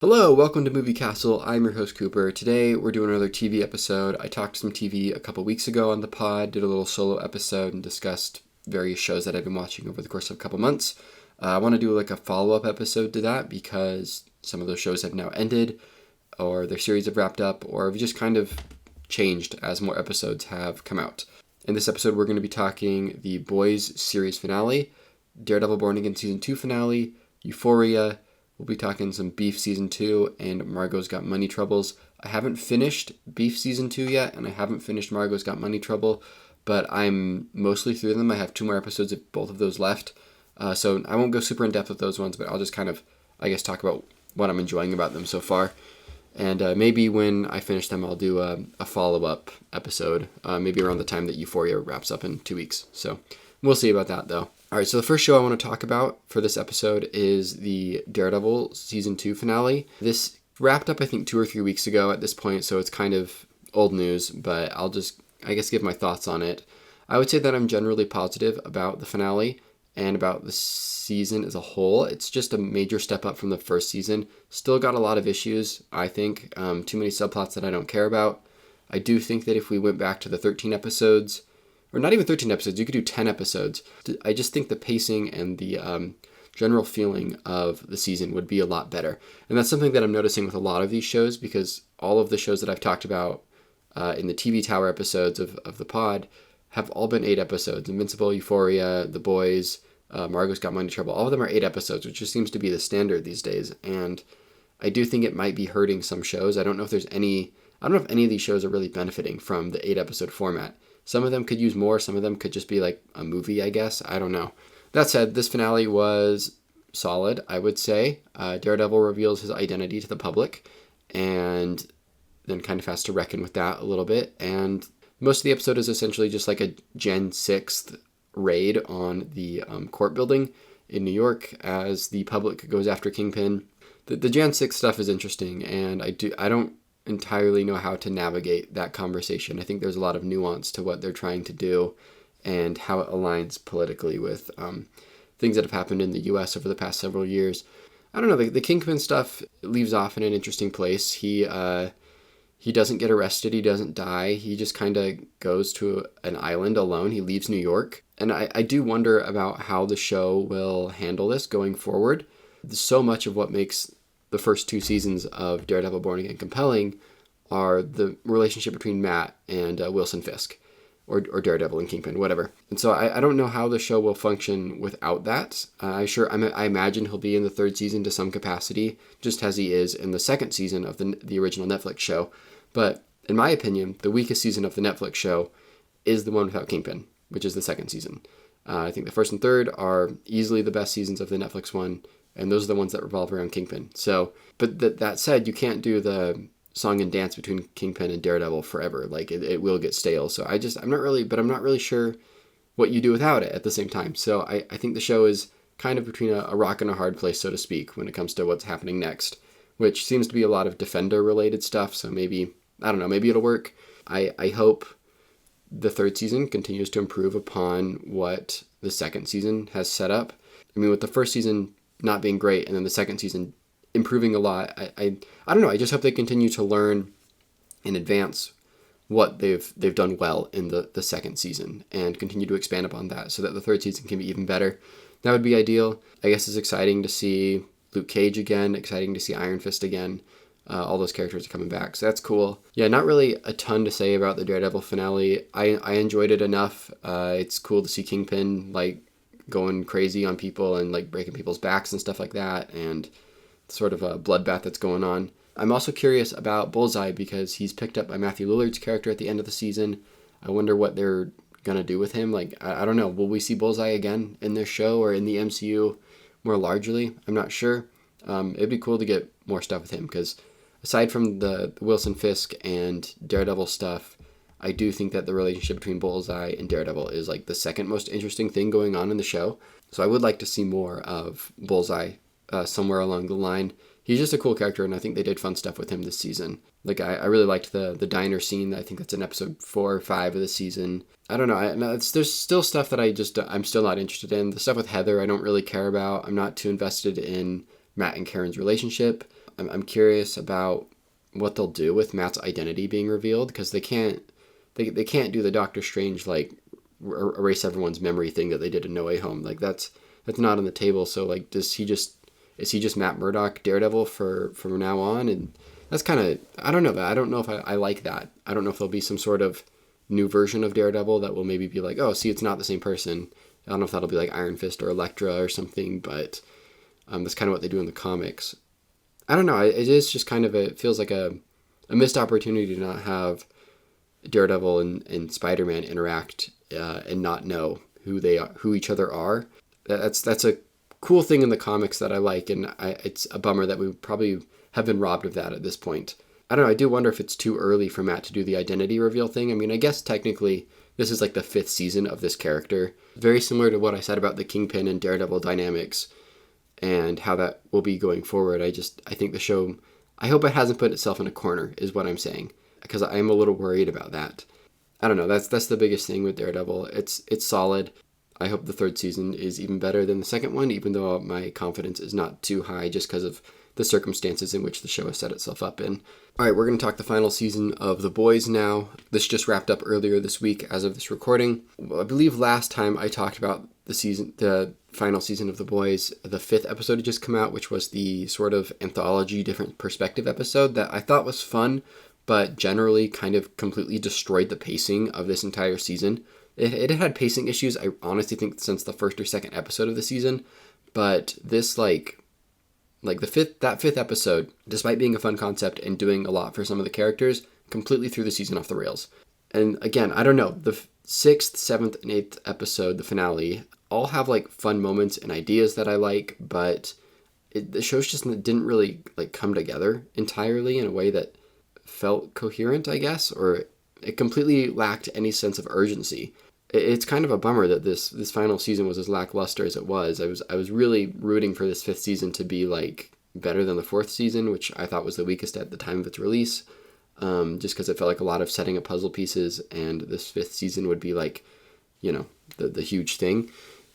Hello, welcome to Movie Castle. I'm your host Cooper. Today we're doing another TV episode. I talked some TV a couple weeks ago on the pod, did a little solo episode and discussed various shows that I've been watching over the course of a couple months. I want to do like a follow-up episode to that because some of those shows have now ended or their series have wrapped up or have just kind of changed as more episodes have come out. In this episode we're going to be talking the Boys series finale, Daredevil Born Again Season 2 finale, Euphoria. We'll be talking some Beef Season 2 and Margot's Got Money Troubles. I haven't finished Beef Season 2 yet, and I haven't finished Margot's Got Money Trouble, but I'm mostly through them. I have 2 more episodes of both of those left. So I won't go super in depth with those ones, but I'll just kind of, talk about what I'm enjoying about them so far. And maybe when I finish them, I'll do a follow-up episode, maybe around the time that Euphoria wraps up in 2 weeks. So we'll see about that, though. All right, so the first show I want to talk about for this episode is the Daredevil Season 2 finale. This wrapped up, I think, 2 or 3 weeks ago at this point, so it's kind of old news, but I'll just, give my thoughts on it. I would say that I'm generally positive about the finale and about the season as a whole. It's just a major step up from the first season. Still got a lot of issues, I think. Too many subplots that I don't care about. I do think that if we went back to the 13 episodes, or not even 13 episodes, you could do 10 episodes. I just think the pacing and the general feeling of the season would be a lot better. And that's something that I'm noticing with a lot of these shows, because all of the shows that I've talked about in the TV Tower episodes of the pod have all been 8 episodes. Invincible, Euphoria, The Boys, Margot's Got Money Trouble. All of them are 8 episodes, which just seems to be the standard these days. And I do think it might be hurting some shows. I don't know if any of these shows are really benefiting from the 8 episode format. Some of them could use more. Some of them could just be like a movie, I guess. I don't know. That said, this finale was solid, I would say. Daredevil reveals his identity to the public and then kind of has to reckon with that a little bit. And most of the episode is essentially just like a Gen 6th raid on the court building in New York as the public goes after Kingpin. The Gen 6 stuff is interesting, and I don't entirely know how to navigate that conversation. I think there's a lot of nuance to what they're trying to do and how it aligns politically with things that have happened in the U.S. over the past several years. I don't know, the Kingpin stuff leaves off in an interesting place. He doesn't get arrested, he doesn't die, he just kind of goes to an island alone. He leaves New York, and I do wonder about how the show will handle this going forward. So much of what makes the first 2 seasons of Daredevil Born Again compelling are the relationship between Matt and Wilson Fisk, or Daredevil and Kingpin, whatever. And so I don't know how the show will function without that. I imagine he'll be in the 3rd season to some capacity, just as he is in the 2nd season of the original Netflix show. But in my opinion, the weakest season of the Netflix show is the one without Kingpin, which is the 2nd season. I think the 1st and 3rd are easily the best seasons of the Netflix one, and those are the ones that revolve around Kingpin. So, but that said, you can't do the song and dance between Kingpin and Daredevil forever. Like, it will get stale. So I'm not really sure what you do without it at the same time. So I think the show is kind of between a rock and a hard place, so to speak, when it comes to what's happening next, which seems to be a lot of Defender-related stuff. So maybe, I don't know, maybe it'll work. I hope the 3rd season continues to improve upon what the 2nd season has set up. I mean, with the 1st season not being great and then the 2nd season improving a lot, I don't know, I just hope they continue to learn in advance what they've done well in the 2nd season and continue to expand upon that so that the 3rd season can be even better. That would be ideal. I guess it's exciting to see Luke Cage again, exciting to see Iron Fist again. All those characters are coming back, so that's cool. Yeah, not really a ton to say about the Daredevil finale. I enjoyed it enough. It's cool to see Kingpin like going crazy on people and like breaking people's backs and stuff like that, and sort of a bloodbath that's going on. I'm also curious about Bullseye because he's picked up by Matthew Lillard's character at the end of the season. I wonder what they're gonna do with him. Like, I don't know, will we see Bullseye again in this show or in the MCU more largely? I'm not sure. It'd be cool to get more stuff with him because aside from the Wilson Fisk and Daredevil stuff, I do think that the relationship between Bullseye and Daredevil is like the 2nd most interesting thing going on in the show. So I would like to see more of Bullseye somewhere along the line. He's just a cool character, and I think they did fun stuff with him this season. Like, I really liked the diner scene. I think that's in episode 4 or 5 of the season. I don't know. There's still stuff that I'm still not interested in. The stuff with Heather I don't really care about. I'm not too invested in Matt and Karen's relationship. I'm curious about what they'll do with Matt's identity being revealed, because they can't do the Doctor Strange like erase everyone's memory thing that they did in No Way Home. Like that's not on the table. So like, is he just Matt Murdock Daredevil from now on? And that's kind of, I don't know that. I don't know if I like that. I don't know if there'll be some sort of new version of Daredevil that will maybe be like, oh, see, it's not the same person. I don't know if that'll be like Iron Fist or Elektra or something, but that's kind of what they do in the comics. I don't know. It is just kind of it feels like a missed opportunity to not have Daredevil and Spider-Man interact and not know who each other are. That's a cool thing in the comics that I like, and it's a bummer that we probably have been robbed of that at this point. I don't know. I do wonder if it's too early for Matt to do the identity reveal thing. I mean, I guess technically this is like the 5th season of this character. Very similar to what I said about the Kingpin and Daredevil dynamics and how that will be going forward. I think the show, I hope it hasn't put itself in a corner, is what I'm saying, because I'm a little worried about that. I don't know. That's the biggest thing with Daredevil. It's solid. I hope the 3rd season is even better than the 2nd one, even though my confidence is not too high just because of the circumstances in which the show has set itself up in. All right, we're going to talk the final season of The Boys now. This just wrapped up earlier this week as of this recording. I believe last time I talked about the final season of The Boys, the 5th episode had just come out, which was the sort of anthology different perspective episode that I thought was fun, but generally kind of completely destroyed the pacing of this entire season. It had pacing issues, I honestly think, since the 1st or 2nd episode of the season, but this that 5th episode, despite being a fun concept and doing a lot for some of the characters, completely threw the season off the rails. And again, I don't know, the 6th, 7th, and 8th episode, the finale, all have like fun moments and ideas that I like, but the shows just didn't really like come together entirely in a way that felt coherent, I guess, or it completely lacked any sense of urgency. It's kind of a bummer that this final season was as lackluster as it was. I was really rooting for this 5th season to be like better than the 4th season, which I thought was the weakest at the time of its release, just because it felt like a lot of setting up puzzle pieces, and this 5th season would be like, you know, the huge thing.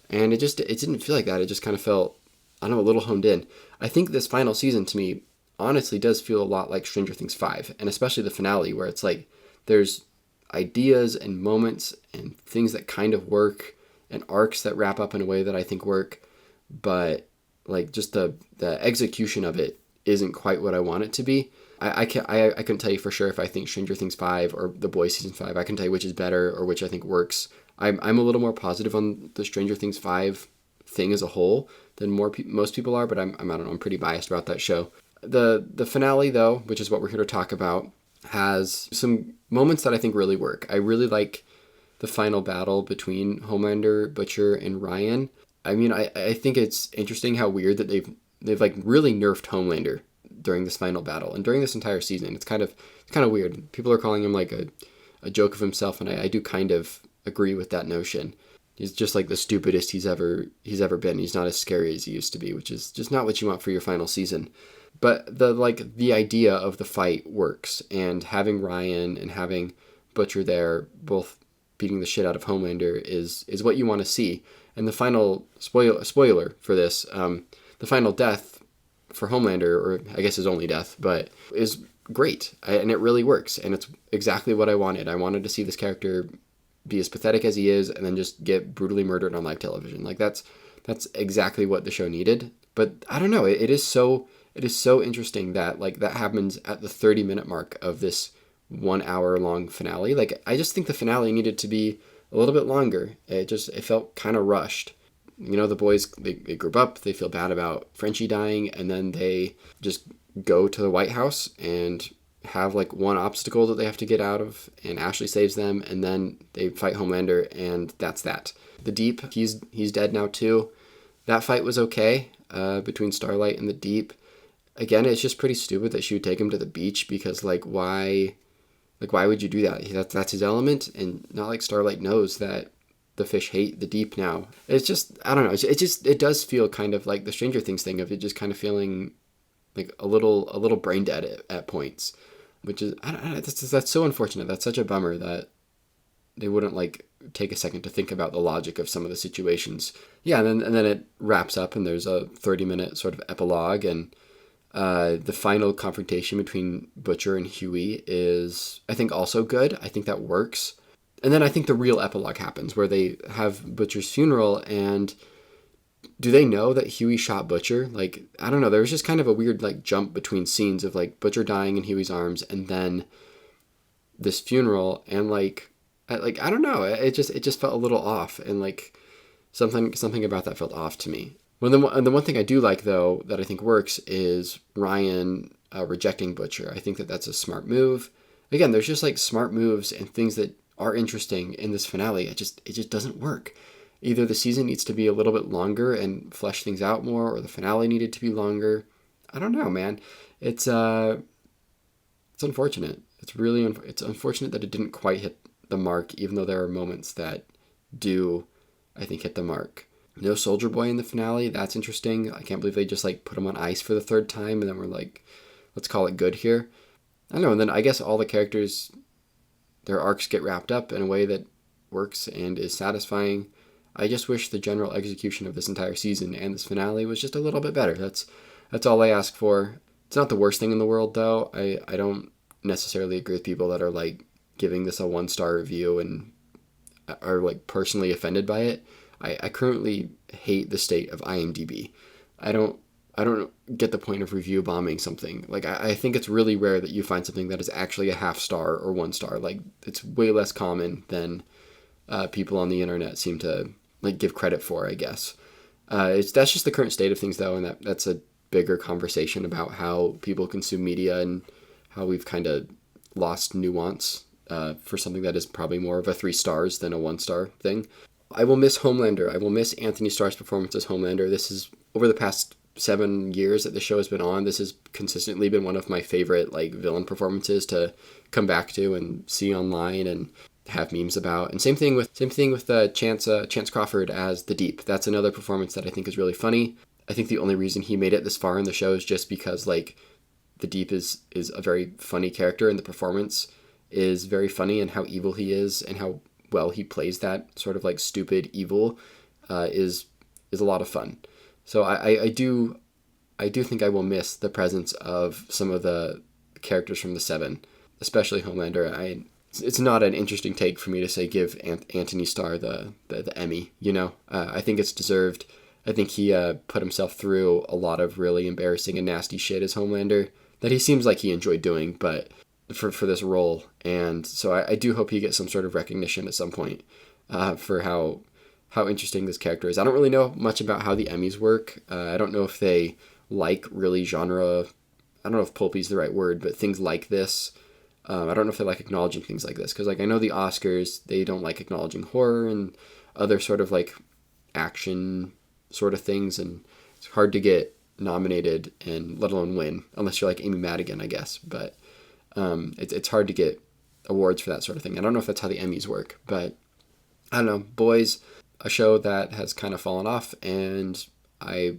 And it didn't feel like that. It just kind of felt, I don't know, a little honed in. I think this final season to me honestly does feel a lot like Stranger Things 5, and especially the finale, where it's like there's ideas and moments and things that kind of work and arcs that wrap up in a way that I think work, but like just the execution of it isn't quite what I want it to be. I couldn't tell you for sure if I think Stranger Things 5 or The Boys season 5. I can tell you which is better or which I think works. I'm a little more positive on the Stranger Things 5 thing as a whole than most people are, but I don't know, I'm pretty biased about that show. The finale though, which is what we're here to talk about, has some moments that I think really work. I really like the final battle between Homelander, Butcher, and Ryan. I mean, I think it's interesting how weird that they've like really nerfed Homelander during this final battle and during this entire season. It's kind of weird. People are calling him like a joke of himself, and I do kind of agree with that notion. He's just like the stupidest he's ever been. He's not as scary as he used to be, which is just not what you want for your final season. But the idea of the fight works, and having Ryan and having Butcher there, both beating the shit out of Homelander, is what you want to see. And the final spoiler for this, the final death for Homelander, or I guess his only death, but is great, and it really works, and it's exactly what I wanted. I wanted to see this character be as pathetic as he is, and then just get brutally murdered on live television. Like that's exactly what the show needed. But I don't know, it is so interesting that like that happens at the 30-minute mark of this 1 hour long finale. Like I just think the finale needed to be a little bit longer. It felt kind of rushed. You know, the boys, they group up, they feel bad about Frenchie dying, and then they just go to the White House and have like one obstacle that they have to get out of, and Ashley saves them, and then they fight Homelander, and that's that. The Deep, he's dead now too. That fight was okay between Starlight and the Deep. Again, it's just pretty stupid that she would take him to the beach, because why would you do that? That's his element, and not like Starlight knows that the fish hate the Deep now. It's just, I don't know, it does feel kind of like the Stranger Things thing of it just kind of feeling like a little brain dead at points, which is, I don't know, that's so unfortunate. That's such a bummer that they wouldn't like take a second to think about the logic of some of the situations. Yeah, and then it wraps up, and there's a 30-minute sort of epilogue, and The final confrontation between Butcher and Huey is, I think, also good. I think that works. And then I think the real epilogue happens where they have Butcher's funeral, and do they know that Huey shot Butcher? Like, I don't know. There was just kind of a weird like jump between scenes of like Butcher dying in Huey's arms and then this funeral, and I don't know. It just felt a little off, and like something about that felt off to me. Well, the one thing I do like though that I think works is Ryan rejecting Butcher. I think that that's a smart move. Again, there's just like smart moves and things that are interesting in this finale. It just doesn't work. Either the season needs to be a little bit longer and flesh things out more, or the finale needed to be longer. I don't know, man. It's unfortunate. It's unfortunate that it didn't quite hit the mark, even though there are moments that do, I think, hit the mark. No Soldier Boy in the finale. That's interesting. I can't believe they just like put him on ice for the third time, and then we're like, let's call it good here. I don't know. And then I guess all the characters, their arcs get wrapped up in a way that works and is satisfying. I just wish the general execution of this entire season and this finale was just a little bit better. That's all I ask for. It's not the worst thing in the world, though. I don't necessarily agree with people that are like giving this a 1-star review and are like personally offended by it. I currently hate the state of IMDb. I don't get the point of review bombing something. Like I think it's really rare that you find something that is actually a 0.5 star or 1 star. Like it's way less common than people on the internet seem to like give credit for, I guess. That's just the current state of things though, and that's a bigger conversation about how people consume media and how we've kind of lost nuance for something that is probably more of a 3 stars than a 1-star thing. I will miss Homelander. I will miss Anthony Starr's performance as Homelander. This is, over the past 7 years that the show has been on, this has consistently been one of my favorite like villain performances to come back to and see online and have memes about. And same thing with Chance Crawford as the Deep. That's another performance that I think is really funny. I think the only reason he made it this far in the show is just because like the Deep is a very funny character, and the performance is very funny, and how evil he is and how well he plays that sort of like stupid evil is a lot of fun. So I do think I will miss the presence of some of the characters from the 7, especially Homelander. It's not an interesting take for me to say give Anthony Starr the Emmy, you know. I think it's deserved. I think he put himself through a lot of really embarrassing and nasty shit as Homelander that he seems like he enjoyed doing, but for this role. And so I do hope he gets some sort of recognition at some point for how interesting this character is. I don't really know much about how the Emmys work. I don't know if they like really genre, I don't know if pulpy's the right word, but things like this. I don't know if they like acknowledging things like this, because like I know the Oscars, they don't like acknowledging horror and other sort of like action sort of things, and it's hard to get nominated and let alone win unless you're like Amy Madigan, I guess. But it's hard to get awards for that sort of thing. I don't know if that's how the Emmys work, but I don't know. Boys, a show that has kind of fallen off, and I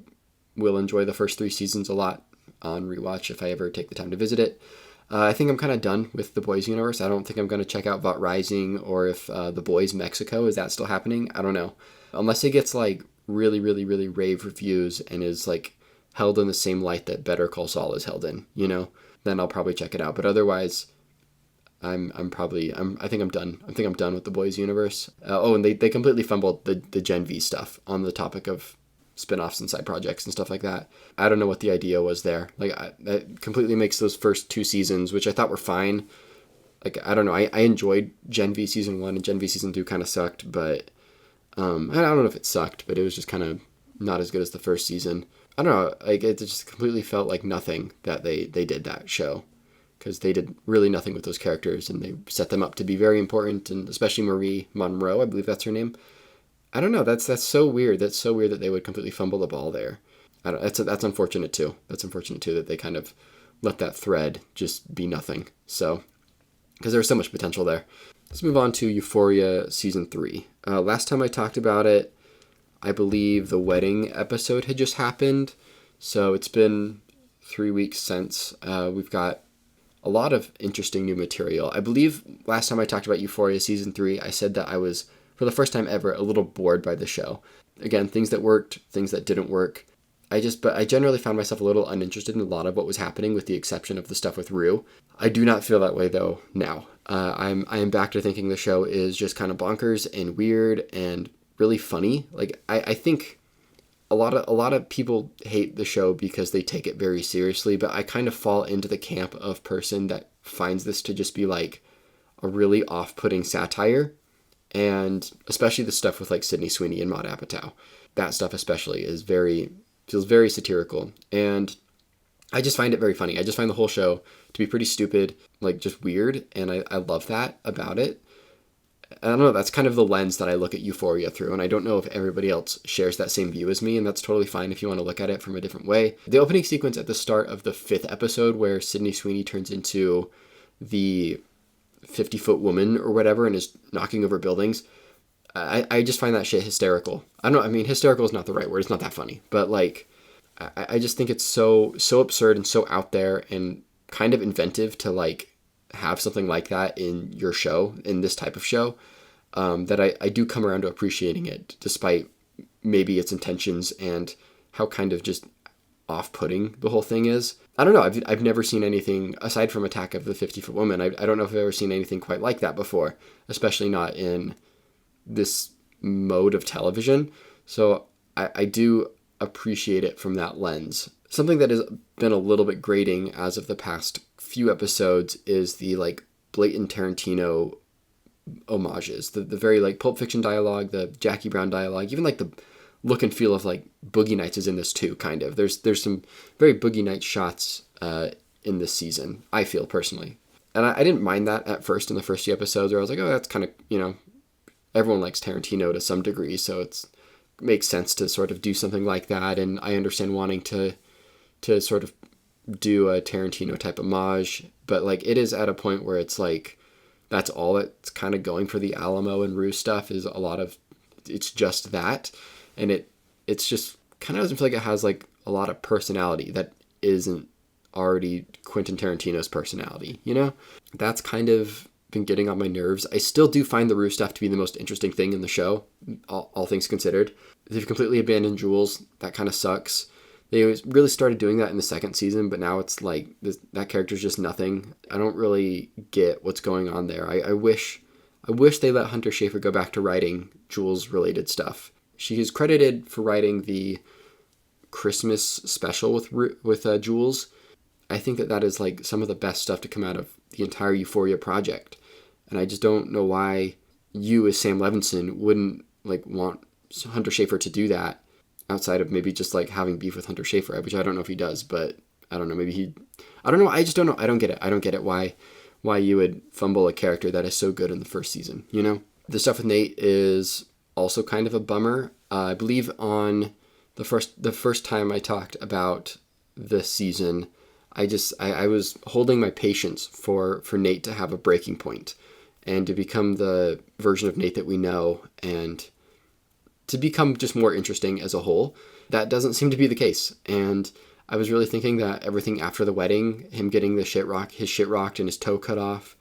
will enjoy the first 3 seasons a lot on rewatch if I ever take the time to visit it. I think I'm kind of done with the Boys universe. I don't think I'm going to check out Vought Rising, or if The Boys Mexico, is that still happening? I don't know. Unless it gets like really, really, really rave reviews and is like held in the same light that Better Call Saul is held in, you know, then I'll probably check it out. But otherwise, I think I'm done. I think I'm done with the Boys universe. And they completely fumbled the Gen V stuff on the topic of spin-offs and side projects and stuff like that. I don't know what the idea was there. Like that completely makes those first 2 seasons, which I thought were fine. Like, I don't know. I enjoyed Gen V season 1, and Gen V season 2 kind of sucked, but I don't know if it sucked, but it was just kind of not as good as the first season. I don't know. Like, it just completely felt like nothing that they did that show, because they did really nothing with those characters, and they set them up to be very important, and especially Marie Monroe, I believe that's her name. I don't know. That's so weird. That's so weird that they would completely fumble the ball there. That's unfortunate too. That's unfortunate too that they kind of let that thread just be nothing. So, because there was so much potential there. Let's move on to Euphoria season 3. Last time I talked about it, I believe the wedding episode had just happened. So it's been 3 weeks since. We've got a lot of interesting new material. I believe last time I talked about Euphoria season 3, I said that I was, for the first time ever, a little bored by the show. Again, things that worked, things that didn't work. But I generally found myself a little uninterested in a lot of what was happening, with the exception of the stuff with Rue. I do not feel that way though now. I am back to thinking the show is just kind of bonkers and weird and really funny. Like I think a lot of people hate the show because they take it very seriously, but I kind of fall into the camp of person that finds this to just be like a really off-putting satire, and especially the stuff with like Sydney Sweeney and Maude Apatow. That stuff especially feels very satirical, and I just find it very funny. I just find the whole show to be pretty stupid, like just weird, and I love that about it. I don't know, that's kind of the lens that I look at Euphoria through, and I don't know if everybody else shares that same view as me, and that's totally fine if you want to look at it from a different way. The opening sequence at the start of the 5th episode, where Sydney Sweeney turns into the 50-foot woman or whatever and is knocking over buildings, I just find that shit hysterical. I don't know, I mean, hysterical is not the right word, it's not that funny, but like, I just think it's so absurd and so out there and kind of inventive to like have something like that in your show, in this type of show, that I do come around to appreciating it, despite maybe its intentions and how kind of just off-putting the whole thing is. I don't know, I've never seen anything, aside from Attack of the 50-Foot Woman, I don't know if I've ever seen anything quite like that before, especially not in this mode of television. So I do appreciate it from that lens. Something that has been a little bit grating as of the past few episodes is the like blatant Tarantino homages, the very like Pulp Fiction dialogue, the Jackie Brown dialogue, even like the look and feel of like Boogie Nights is in this too, kind of. There's some very Boogie Nights shots in this season, I feel personally. And I didn't mind that at first in the first few episodes, where I was like, oh, that's kind of, you know, everyone likes Tarantino to some degree, so it makes sense to sort of do something like that, and I understand wanting to sort of do a Tarantino type homage, but like it is at a point where it's like that's all it's kind of going for. The Alamo and Rue stuff is a lot of, it's just that, and it's just kind of doesn't feel like it has like a lot of personality that isn't already Quentin Tarantino's personality, you know? That's kind of been getting on my nerves. I still do find the Rue stuff to be the most interesting thing in the show, all things considered. They've completely abandoned Jules. That kind of sucks. They really started doing that in the 2nd season, but now it's like that character's just nothing. I don't really get what's going on there. I wish they let Hunter Schafer go back to writing Jules-related stuff. She is credited for writing the Christmas special with Jules. I think that is like some of the best stuff to come out of the entire Euphoria project. And I just don't know why you as Sam Levinson wouldn't like want Hunter Schafer to do that, outside of maybe just like having beef with Hunter Schafer, which I don't know if he does, but I don't know, I don't know, I just don't know, I don't get it why you would fumble a character that is so good in the first season, you know? The stuff with Nate is also kind of a bummer. I believe on the first time I talked about this season, I was holding my patience for Nate to have a breaking point and to become the version of Nate that we know, and to become just more interesting as a whole. That doesn't seem to be the case. And I was really thinking that everything after the wedding, him getting his shit rocked and his toe cut off,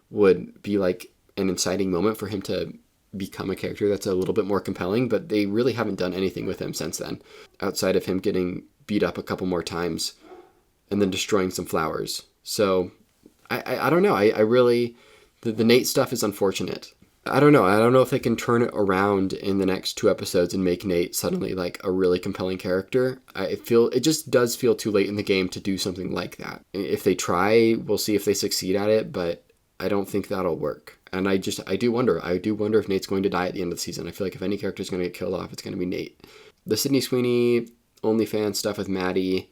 would be like an inciting moment for him to become a character that's a little bit more compelling, but they really haven't done anything with him since then, outside of him getting beat up a couple more times and then destroying some flowers. So I don't know. I really, the Nate stuff is unfortunate. I don't know if they can turn it around in the next 2 episodes and make Nate suddenly like a really compelling character. It just does feel too late in the game to do something like that. If they try, we'll see if they succeed at it, but I don't think that'll work. And I do wonder if Nate's going to die at the end of the season. I feel like if any character is going to get killed off, it's going to be Nate. The Sydney Sweeney OnlyFans stuff with Maddie,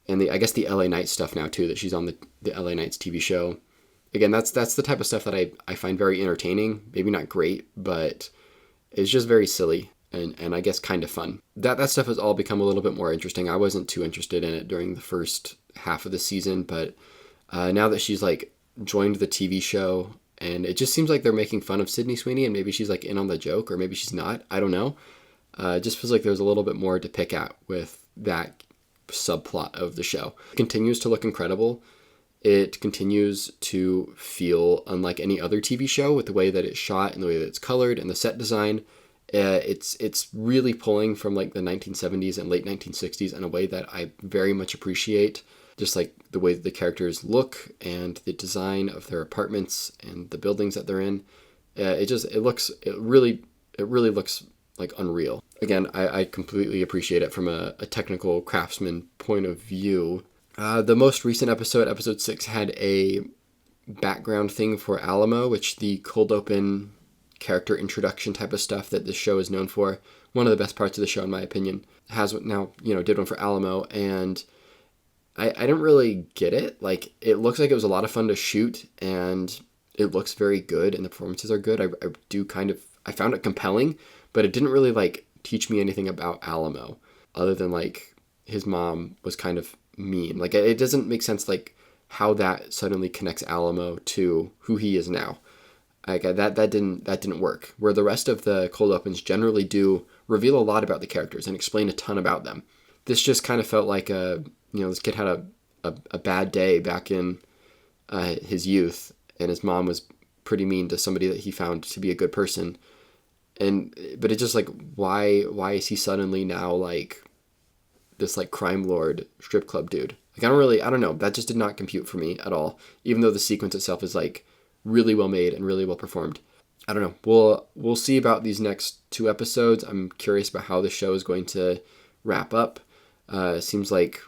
and I guess the LA Knights stuff now too, that she's on the LA Knights TV show. Again, that's the type of stuff that I find very entertaining. Maybe not great, but it's just very silly and I guess kind of fun. That stuff has all become a little bit more interesting. I wasn't too interested in it during the first half of the season, but now that she's like joined the TV show, and it just seems like they're making fun of Sydney Sweeney, and maybe she's like in on the joke, or maybe she's not. I don't know. It just feels like there's a little bit more to pick at with that subplot of the show. It continues to look incredible. It continues to feel unlike any other TV show with the way that it's shot and the way that it's colored and the set design. It's really pulling from like the 1970s and late 1960s in a way that I very much appreciate. Just like the way that the characters look and the design of their apartments and the buildings that they're in. It really looks like unreal. Again, I completely appreciate it from a technical craftsman point of view. The most recent episode 6, had a background thing for Alamo, which the cold open character introduction type of stuff that this show is known for. One of the best parts of the show, in my opinion, has now, did one for Alamo, and I didn't really get it. Like, it looks like it was a lot of fun to shoot, and it looks very good, and the performances are good. I found it compelling, but it didn't really, like, teach me anything about Alamo, other than, like, his mom was kind of mean. Like, it doesn't make sense, like, how that suddenly connects Alamo to who he is now. Like, that didn't work. Where the rest of the cold opens generally do reveal a lot about the characters and explain a ton about them. This just kind of felt like this kid had a bad day back in his youth, and his mom was pretty mean to somebody that he found to be a good person. But it's just like, why is he suddenly now like this like crime lord strip club dude? Like, I don't know. That just did not compute for me at all. Even though the sequence itself is like really well made and really well performed. I don't know. We'll see about these next 2 episodes. I'm curious about how the show is going to wrap up. Seems like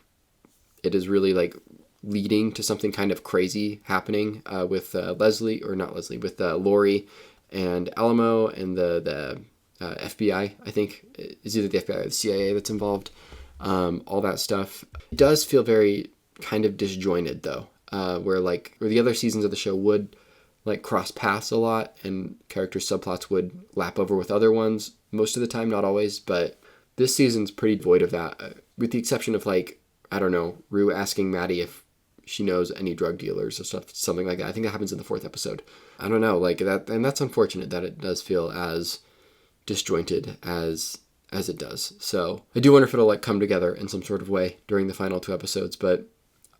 it is really like leading to something kind of crazy happening with with Lori and Alamo and the FBI. I think is either the FBI or the CIA that's involved. All that stuff. It does feel very kind of disjointed though, where the other seasons of the show would like cross paths a lot, and character subplots would lap over with other ones most of the time, not always, but this season's pretty void of that, with the exception of like, I don't know, Rue asking Maddie if she knows any drug dealers or something like that. I think that happens in the 4th episode. I don't know, like that, and that's unfortunate that it does feel as disjointed as it does. So I do wonder if it'll like come together in some sort of way during the final 2 episodes, but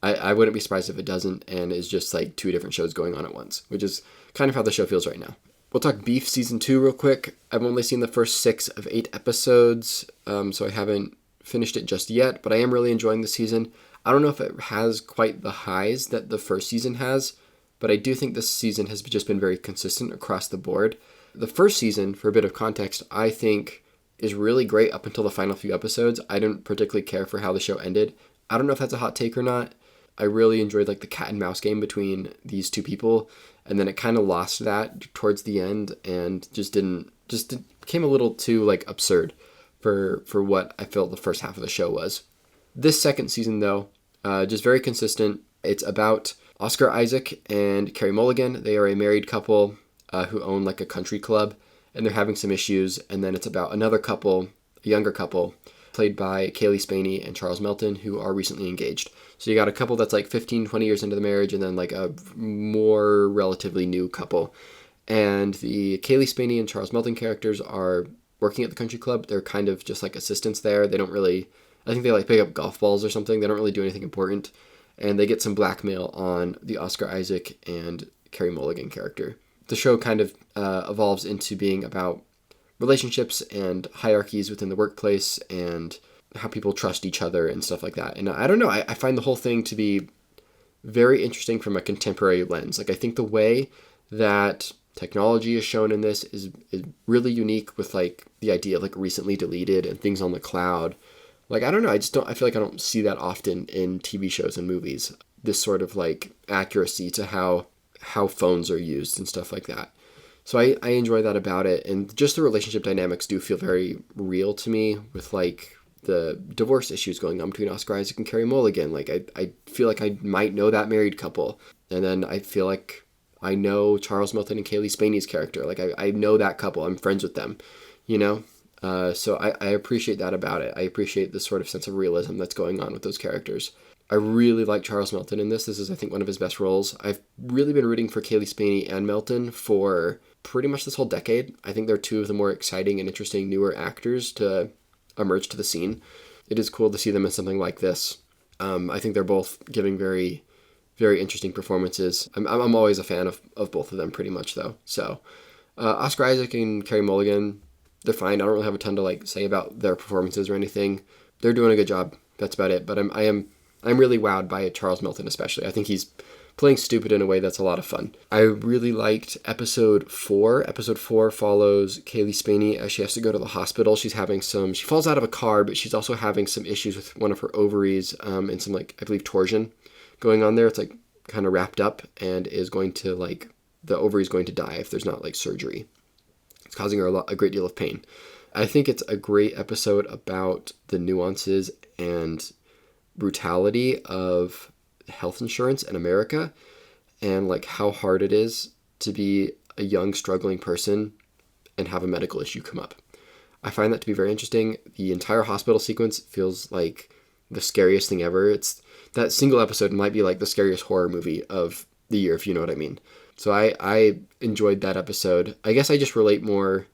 I wouldn't be surprised if it doesn't and is just like 2 different shows going on at once, which is kind of how the show feels right now. We'll talk Beef Season 2 real quick. I've only seen the first 6 of 8 episodes, so I haven't finished it just yet, but I am really enjoying the season. I don't know if it has quite the highs that the first season has, but I do think this season has just been very consistent across the board. The first season, for a bit of context, I think is really great up until the final few episodes. I didn't particularly care for how the show ended. I don't know if that's a hot take or not. I really enjoyed like the cat and mouse game between these 2 people, and then it kind of lost that towards the end and became a little too like absurd for what I felt the first half of the show was. This second season though, just very consistent. It's about Oscar Isaac and Carey Mulligan. They are a married couple who own like a country club, and they're having some issues. And then it's about another couple, a younger couple, played by Kaylee Spaney and Charles Melton, who are recently engaged. So you got a couple that's like 15, 20 years into the marriage, and then like a more relatively new couple. And the Kaylee Spaney and Charles Melton characters are working at the country club. They're kind of just like assistants there. They don't really, I think they like pick up golf balls or something. They don't really do anything important. And they get some blackmail on the Oscar Isaac and Carey Mulligan character. The show kind of evolves into being about relationships and hierarchies within the workplace and how people trust each other and stuff like that. And I don't know, I find the whole thing to be very interesting from a contemporary lens. Like, I think the way that technology is shown in this is really unique, with like the idea of like recently deleted and things on the cloud. Like, I don't know, I feel like I don't see that often in TV shows and movies, this sort of like accuracy to how phones are used and stuff like that. So I enjoy that about it. And just the relationship dynamics do feel very real to me, with like the divorce issues going on between Oscar Isaac and Carey Mulligan. Like, I feel like I might know that married couple. And then I feel like I know Charles Melton and Kaylee Spaney's character. Like, I know that couple. I'm friends with them, you know? So I appreciate that about it. I appreciate the sort of sense of realism that's going on with those characters. I really like Charles Melton in this. This is, I think, one of his best roles. I've really been rooting for Kaylee Spaney and Melton for pretty much this whole decade. I think they're 2 of the more exciting and interesting newer actors to emerge to the scene. It is cool to see them in something like this. I think they're both giving very, very interesting performances. I'm always a fan of both of them pretty much, though. So Oscar Isaac and Carey Mulligan, they're fine. I don't really have a ton to like say about their performances or anything. They're doing a good job. That's about it. But I'm really wowed by Charles Melton especially. I think he's playing stupid in a way that's a lot of fun. I really liked episode 4. Episode 4 follows Kaylee Spaney as she has to go to the hospital. She falls out of a car, but she's also having some issues with one of her ovaries and some, like, I believe torsion going on there. It's like kind of wrapped up and is going to, like, the ovary is going to die if there's not like surgery. It's causing her a great deal of pain. I think it's a great episode about the nuances and brutality of health insurance in America and like how hard it is to be a young struggling person and have a medical issue come up. I find that to be very interesting. The entire hospital sequence feels like the scariest thing ever. It's that single episode might be like the scariest horror movie of the year, if you know what I mean. So I enjoyed that episode. I guess I just relate more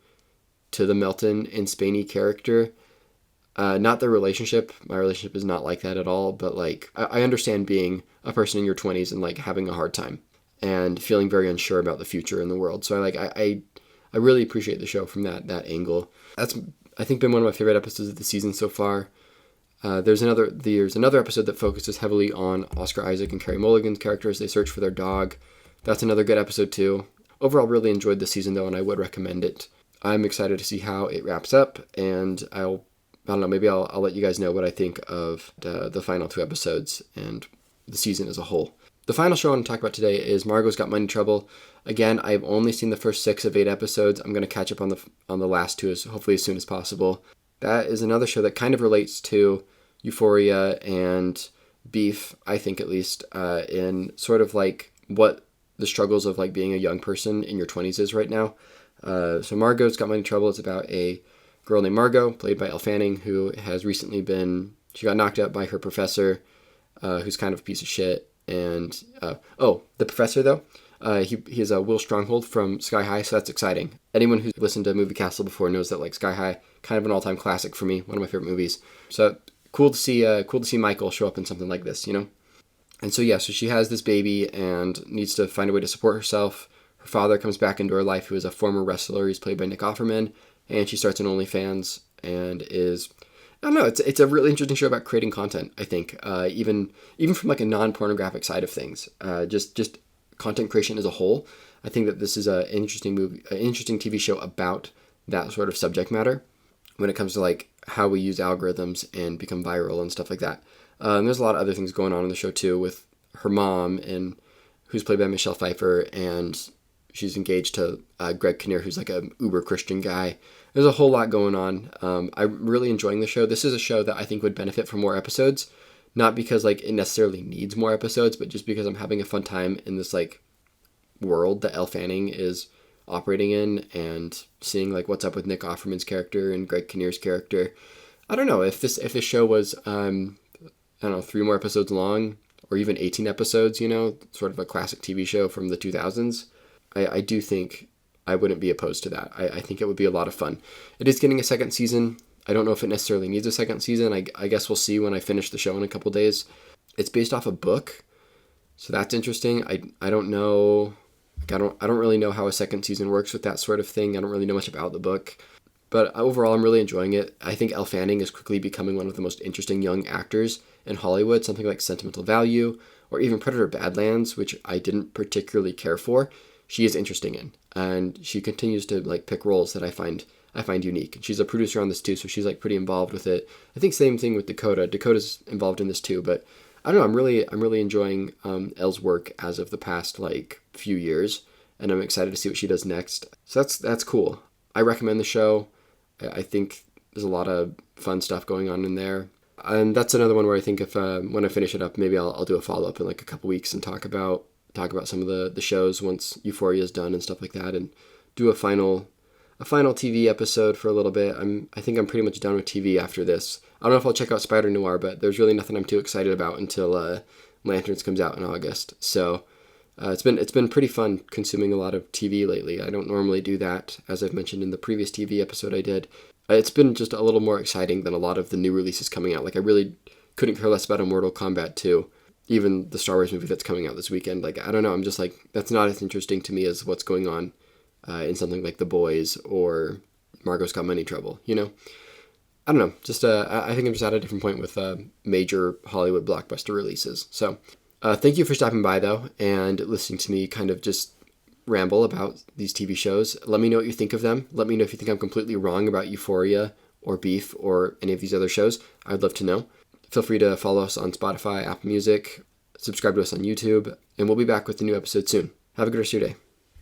to the Melton and Spaney character. Not the relationship. My relationship is not like that at all. But like, I understand being a person in your 20s and like having a hard time and feeling very unsure about the future in the world. So I really appreciate the show from that angle. That's, I think, been one of my favorite episodes of the season so far. There's another episode that focuses heavily on Oscar Isaac and Carey Mulligan's characters. They search for their dog. That's another good episode too. Overall, really enjoyed the season though, and I would recommend it. I'm excited to see how it wraps up, and I don't know, maybe I'll let you guys know what I think of the final 2 episodes and the season as a whole. The final show I want to talk about today is Margot's Got Money Trouble. Again, I've only seen the first 6 of 8 episodes. I'm going to catch up on the last 2 hopefully as soon as possible. That is another show that kind of relates to Euphoria and Beef, I think at least, in sort of like what the struggles of like being a young person in your 20s is right now. So Margot's Got Money Trouble. It's about a girl named Margot, played by Elle Fanning, who has recently she got knocked out by her professor, who's kind of a piece of shit. And, the professor though, he has a Will Stronghold from Sky High, so that's exciting. Anyone who's listened to Movie Castle before knows that like Sky High, kind of an all-time classic for me, one of my favorite movies. So cool to see Michael show up in something like this, you know? And so she has this baby and needs to find a way to support herself. Her father comes back into her life, who is a former wrestler. He's played by Nick Offerman, and she starts an OnlyFans and is, I don't know, it's a really interesting show about creating content, I think, even from like a non-pornographic side of things, just content creation as a whole. I think that this is an interesting TV show about that sort of subject matter when it comes to like how we use algorithms and become viral and stuff like that. There's a lot of other things going on in the show too, with her mom, and who's played by Michelle Pfeiffer, and she's engaged to Greg Kinnear, who's like a uber Christian guy. There's a whole lot going on. I'm really enjoying the show. This is a show that I think would benefit from more episodes, not because like it necessarily needs more episodes, but just because I'm having a fun time in this like world that Elle Fanning is operating in, and seeing like what's up with Nick Offerman's character and Greg Kinnear's character. I don't know if this show was 3 more episodes long, or even 18 episodes, you know, sort of a classic TV show from the 2000s. I do think I wouldn't be opposed to that. I think it would be a lot of fun. It is getting a second season. I don't know if it necessarily needs a second season. I guess we'll see when I finish the show in a couple days. It's based off a book, so that's interesting. I don't know. I don't really know how a second season works with that sort of thing. I don't really know much about the book. But overall, I'm really enjoying it. I think Elle Fanning is quickly becoming one of the most interesting young actors in Hollywood. Something like Sentimental Value, or even Predator Badlands, which I didn't particularly care for, she is interesting in. And she continues to like pick roles that I find unique. She's a producer on this too, so she's like pretty involved with it. I think same thing with Dakota. Dakota's involved in this too, but I don't know. I'm really enjoying Elle's work as of the past like few years, and I'm excited to see what she does next. So that's cool. I recommend the show. I think there's a lot of fun stuff going on in there, and that's another one where I think if when I finish it up, maybe I'll do a follow up in like a couple weeks and talk about some of the shows once Euphoria is done and stuff like that, and do a final TV episode for a little bit. I think I'm pretty much done with TV after this. I don't know if I'll check out Spider Noir, but there's really nothing I'm too excited about until Lanterns comes out in August. So it's been pretty fun consuming a lot of TV lately. I don't normally do that, as I've mentioned in the previous TV episode I did. It's been just a little more exciting than a lot of the new releases coming out. Like, I really couldn't care less about Mortal Kombat 2, even the Star Wars movie that's coming out this weekend. Like, I don't know, I'm just like, that's not as interesting to me as what's going on in something like The Boys or Margot's Got Money Trouble, you know? I don't know. Just I think I'm just at a different point with major Hollywood blockbuster releases. So thank you for stopping by, though, and listening to me kind of just ramble about these TV shows. Let me know what you think of them. Let me know if you think I'm completely wrong about Euphoria or Beef or any of these other shows. I'd love to know. Feel free to follow us on Spotify, Apple Music, subscribe to us on YouTube, and we'll be back with a new episode soon. Have a good rest of your day.